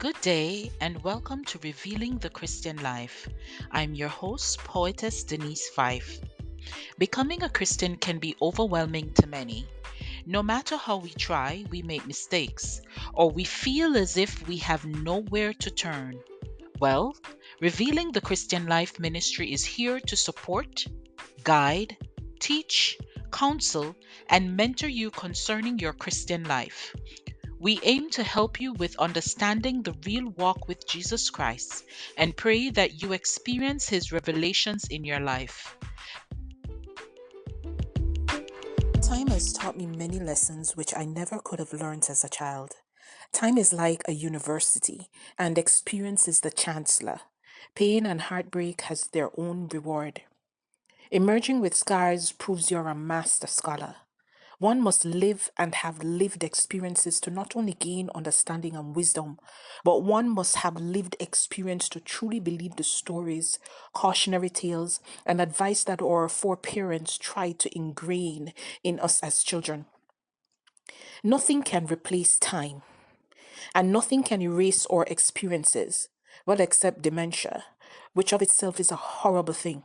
Good day and welcome to Revealing the Christian Life. I'm your host, Poetess Denise Fyffe. Becoming a Christian can be overwhelming to many. No matter how we try, we make mistakes, or we feel as if we have nowhere to turn. Well, Revealing the Christian Life ministry is here to support, guide, teach, counsel, and mentor you concerning your Christian life. We aim to help you with understanding the real walk with Jesus Christ and pray that you experience His revelations in your life. Time has taught me many lessons which I never could have learned as a child. Time is like a university, and experience is the chancellor. Pain and heartbreak has their own reward. Emerging with scars proves you're a master scholar. One must live and have lived experiences to not only gain understanding and wisdom, but one must have lived experience to truly believe the stories, cautionary tales, and advice that our foreparents tried to ingrain in us as children. Nothing can replace time, and nothing can erase our experiences, well, except dementia, which of itself is a horrible thing.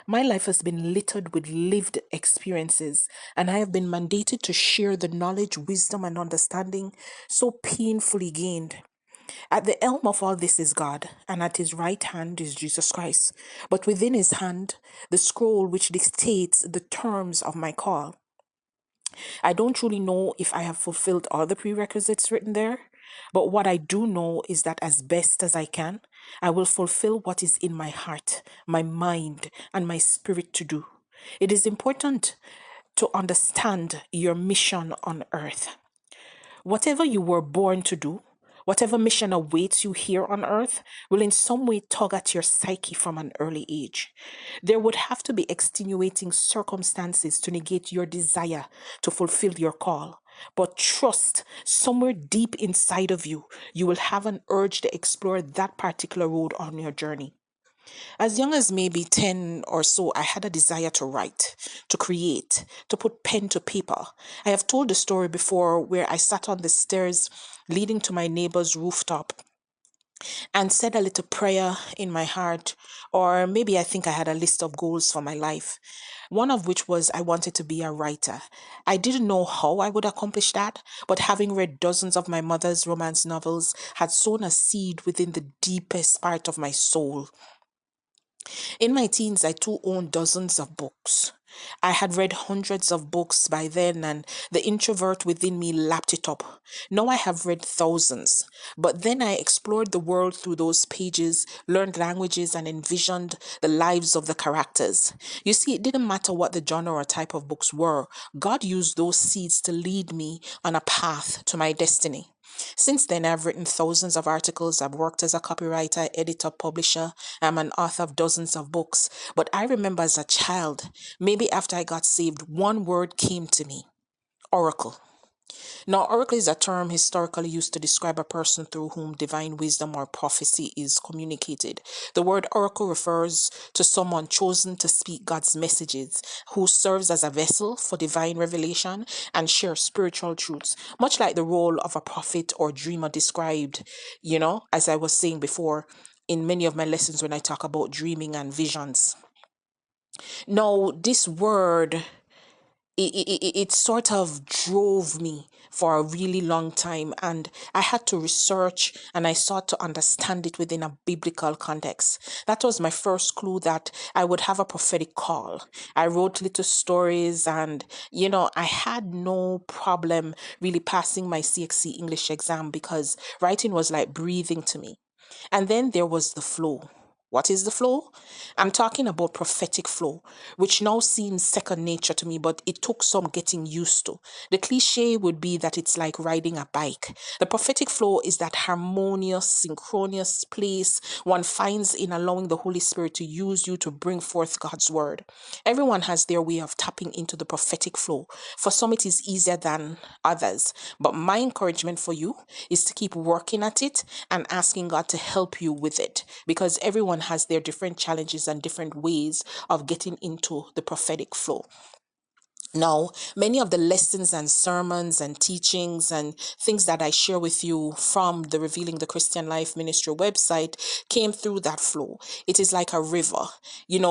My life has been littered with lived experiences, and I have been mandated to share the knowledge, wisdom, and understanding so painfully gained. At the helm of all this is God, and at his right hand is Jesus Christ. But within his hand, the scroll which dictates the terms of my call. I don't truly know if I have fulfilled all the prerequisites written there, but what I do know is that as best as I can, I will fulfill what is in my heart, my mind, and my spirit to do. It is important to understand your mission on earth. Whatever you were born to do, whatever mission awaits you here on earth, will in some way tug at your psyche from an early age. There would have to be extenuating circumstances to negate your desire to fulfill your call. But trust, somewhere deep inside of you, you will have an urge to explore that particular road on your journey. As young as maybe 10 or so, I had a desire to write, to create, to put pen to paper. I have told the story before where I sat on the stairs leading to my neighbor's rooftop and said a little prayer in my heart, or maybe I think I had a list of goals for my life. One of which was I wanted to be a writer. I didn't know how I would accomplish that, but having read dozens of my mother's romance novels had sown a seed within the deepest part of my soul. In my teens, I too owned dozens of books. I had read hundreds of books by then, and the introvert within me lapped it up. Now I have read thousands. But then I explored the world through those pages, learned languages, and envisioned the lives of the characters. You see, it didn't matter what the genre or type of books were, God used those seeds to lead me on a path to my destiny. Since then, I've written thousands of articles. I've worked as a copywriter, editor, publisher. I'm an author of dozens of books. But I remember as a child, maybe after I got saved, one word came to me: oracle. Now, oracle is a term historically used to describe a person through whom divine wisdom or prophecy is communicated. The word oracle refers to someone chosen to speak God's messages, who serves as a vessel for divine revelation and share spiritual truths, much like the role of a prophet or dreamer described, as I was saying before in many of my lessons when I talk about dreaming and visions. Now, this word it sort of drove me for a really long time, and I had to research and I sought to understand it within a biblical context. That was my first clue that I would have a prophetic call. I wrote little stories, and I had no problem really passing my CXC English exam because writing was like breathing to me. And then there was the flow. What is the flow? I'm talking about prophetic flow, which now seems second nature to me, but it took some getting used to. The cliche would be that it's like riding a bike. The prophetic flow is that harmonious, synchronous place one finds in allowing the Holy Spirit to use you to bring forth God's word. Everyone has their way of tapping into the prophetic flow. For some, it is easier than others, but my encouragement for you is to keep working at it and asking God to help you with it, because everyone has their different challenges and different ways of getting into the prophetic flow. Now, many of the lessons and sermons and teachings and things that I share with you from the Revealing the Christian Life Ministry website came through that flow. It is like a river.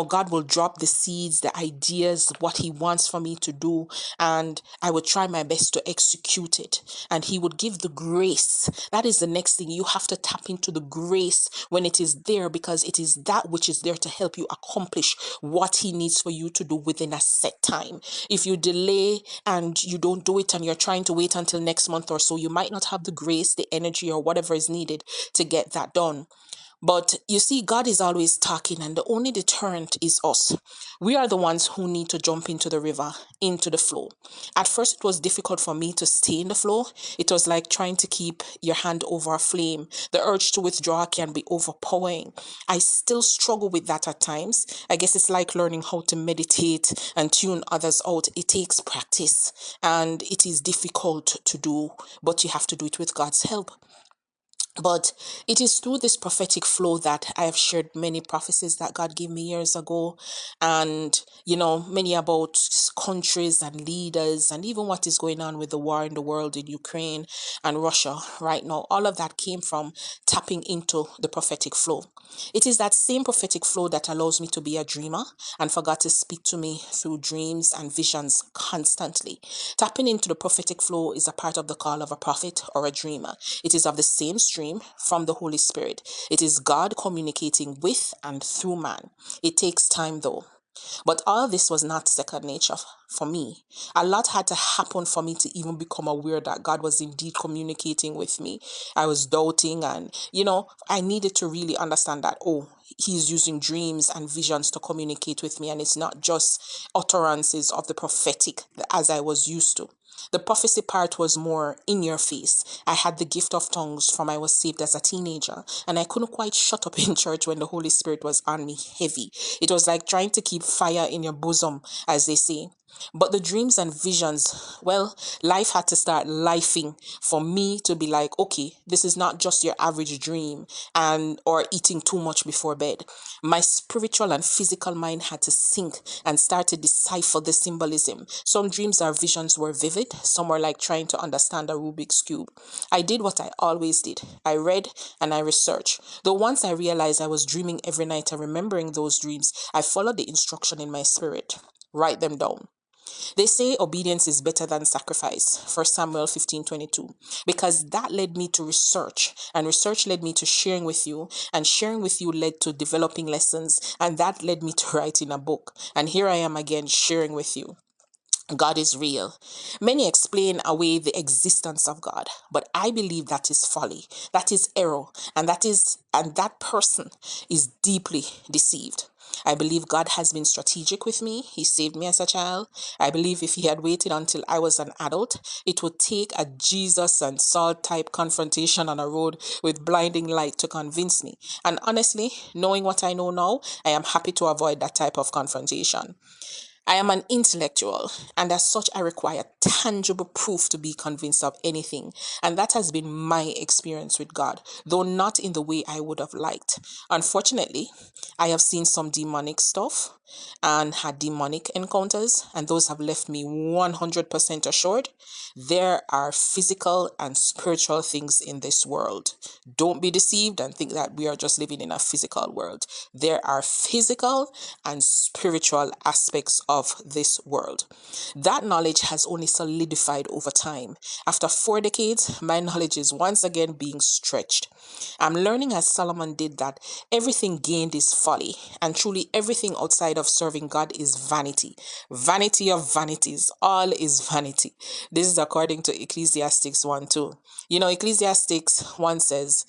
God will drop the seeds, the ideas, what He wants for me to do, and I would try my best to execute it. And He would give the grace. That is the next thing. You have to tap into the grace when it is there, because it is that which is there to help you accomplish what He needs for you to do within a set time. If you delay and you don't do it and you're trying to wait until next month or so, you might not have the grace, the energy, or whatever is needed to get that done. But you see, God is always talking, and the only deterrent is us. We are the ones who need to jump into the river, into the flow. At first, it was difficult for me to stay in the flow. It was like trying to keep your hand over a flame. The urge to withdraw can be overpowering. I still struggle with that at times. I guess it's like learning how to meditate and tune others out. It takes practice and it is difficult to do, but you have to do it with God's help. But it is through this prophetic flow that I have shared many prophecies that God gave me years ago, and many about countries and leaders, and even what is going on with the war in the world in Ukraine and Russia right now. All of that came from tapping into the prophetic flow. It is that same prophetic flow that allows me to be a dreamer and for God to speak to me through dreams and visions constantly. Tapping into the prophetic flow is a part of the call of a prophet or a dreamer. It is of the same stream from the Holy Spirit. It is God communicating with and through man. It takes time though. But all this was not second nature for me. A lot had to happen for me to even become aware that God was indeed communicating with me. I was doubting, and I needed to really understand that, oh, He's using dreams and visions to communicate with me, and it's not just utterances of the prophetic as I was used to. The prophecy part was more in your face. I had the gift of tongues from I was saved as a teenager, and I couldn't quite shut up in church when the Holy Spirit was on me heavy. It was like trying to keep fire in your bosom, as they say. But the dreams and visions, well, life had to start lifing for me to be like, okay, this is not just your average dream and or eating too much before bed. My spiritual and physical mind had to sink and start to decipher the symbolism. Some dreams or visions were vivid, some were like trying to understand a Rubik's Cube. I did what I always did. I read and I researched. Though once I realized I was dreaming every night and remembering those dreams, I followed the instruction in my spirit. Write them down. They say obedience is better than sacrifice, 1 Samuel 15:22, because that led me to research, and research led me to sharing with you, and sharing with you led to developing lessons, and that led me to writing a book. And here I am again sharing with you. God is real. Many explain away the existence of God, but I believe that is folly, that is error, and that person is deeply deceived. I believe God has been strategic with me. He saved me as a child. I believe if He had waited until I was an adult, it would take a Jesus and Saul type confrontation on a road with blinding light to convince me. And honestly, knowing what I know now, I am happy to avoid that type of confrontation. I am an intellectual, and as such, I require tangible proof to be convinced of anything. And that has been my experience with God, though not in the way I would have liked. Unfortunately, I have seen some demonic stuff and had demonic encounters, and those have left me 100% assured there are physical and spiritual things in this world. Don't be deceived and think that we are just living in a physical world. There are physical and spiritual aspects of this world. That knowledge has only solidified over time. After 4 decades, my knowledge is once again being stretched. I'm learning as Solomon did that everything gained is folly, and truly everything outside of serving God is vanity. Vanity of vanities, all is vanity. This is according to Ecclesiastes 1 2. Ecclesiastes 1 says,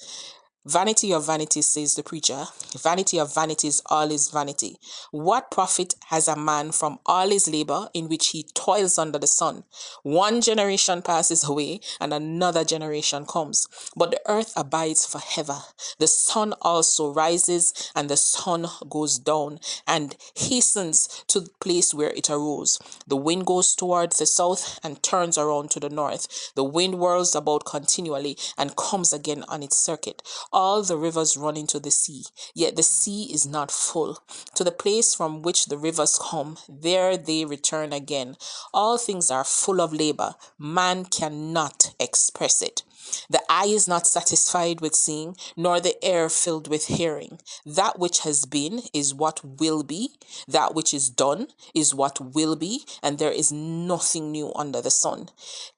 Vanity of vanities, says the preacher. Vanity of vanities, all is vanity. What profit has a man from all his labor in which he toils under the sun? One generation passes away and another generation comes, but the earth abides forever. The sun also rises and the sun goes down and hastens to the place where it arose. The wind goes towards the south and turns around to the north. The wind whirls about continually and comes again on its circuit. All the rivers run into the sea, yet the sea is not full. To the place from which the rivers come, there they return again. All things are full of labor. Man cannot express it. The eye is not satisfied with seeing, nor the ear filled with hearing. That which has been is what will be, that which is done is what will be, and there is nothing new under the sun.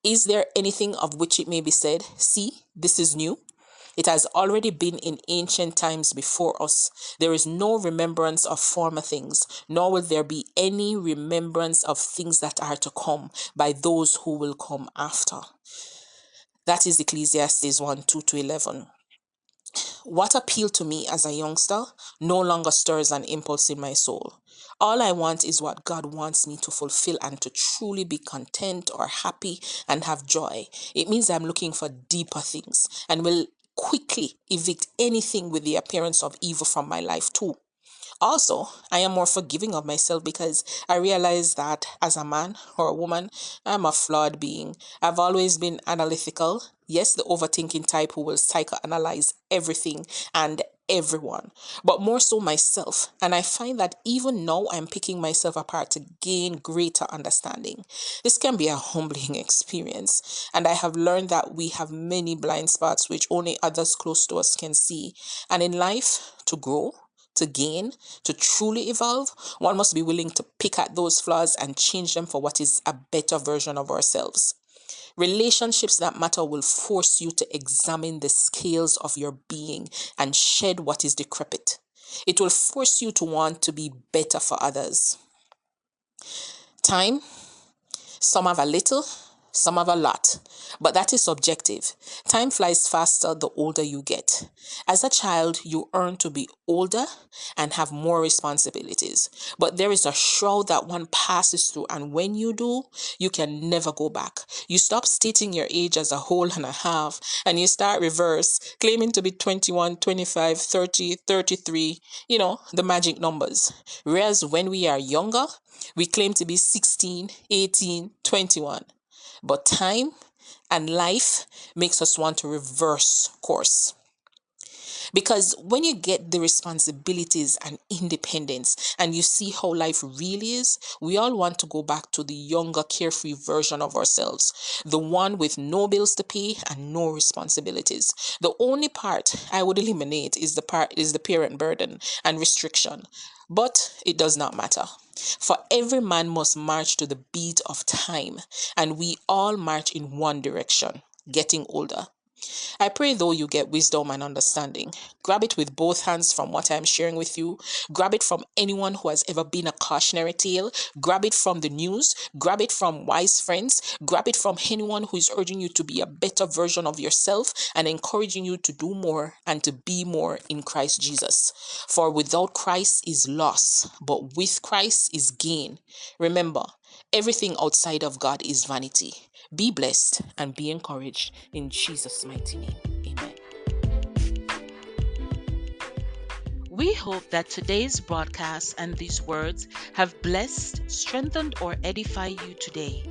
Is there anything of which it may be said, see, this is new? It has already been in ancient times before us. There is no remembrance of former things, nor will there be any remembrance of things that are to come by those who will come after. That is Ecclesiastes 1 2 to 11. What appealed to me as a youngster no longer stirs an impulse in my soul. All I want is what God wants me to fulfill and to truly be content or happy and have joy. It means I'm looking for deeper things and will quickly evict anything with the appearance of evil from my life too. Also, I am more forgiving of myself because I realize that as a man or a woman, I'm a flawed being. I've always been analytical. Yes, the overthinking type who will psychoanalyze everything and everyone, but more so myself. And I find that even now I'm picking myself apart to gain greater understanding. This can be a humbling experience, and I have learned that we have many blind spots which only others close to us can see. And in life, to grow, to gain, to truly evolve, one must be willing to pick at those flaws and change them for what is a better version of ourselves. Relationships that matter will force you to examine the scales of your being and shed what is decrepit. It will force you to want to be better for others. Time, some have a little, some have a lot, but that is subjective. Time flies faster the older you get. As a child, you earn to be older and have more responsibilities, but there is a shroud that one passes through, and when you do, you can never go back. You stop stating your age as a whole and a half, and you start reverse, claiming to be 21, 25, 30, 33, the magic numbers. Whereas when we are younger, we claim to be 16, 18, 21. But time and life makes us want to reverse course. Because when you get the responsibilities and independence and you see how life really is, we all want to go back to the younger, carefree version of ourselves, the one with no bills to pay and no responsibilities. The only part I would eliminate is the parent burden and restriction. But it does not matter. For every man must march to the beat of time, and we all march in one direction, getting older. I pray though you get wisdom and understanding. Grab it with both hands from what I am sharing with you. Grab it from anyone who has ever been a cautionary tale. Grab it from the news. Grab it from wise friends. Grab it from anyone who is urging you to be a better version of yourself and encouraging you to do more and to be more in Christ Jesus. For without Christ is loss, but with Christ is gain. Remember, everything outside of God is vanity. Be blessed and be encouraged in Jesus' mighty name. Amen. We hope that today's broadcast and these words have blessed, strengthened, or edified you today.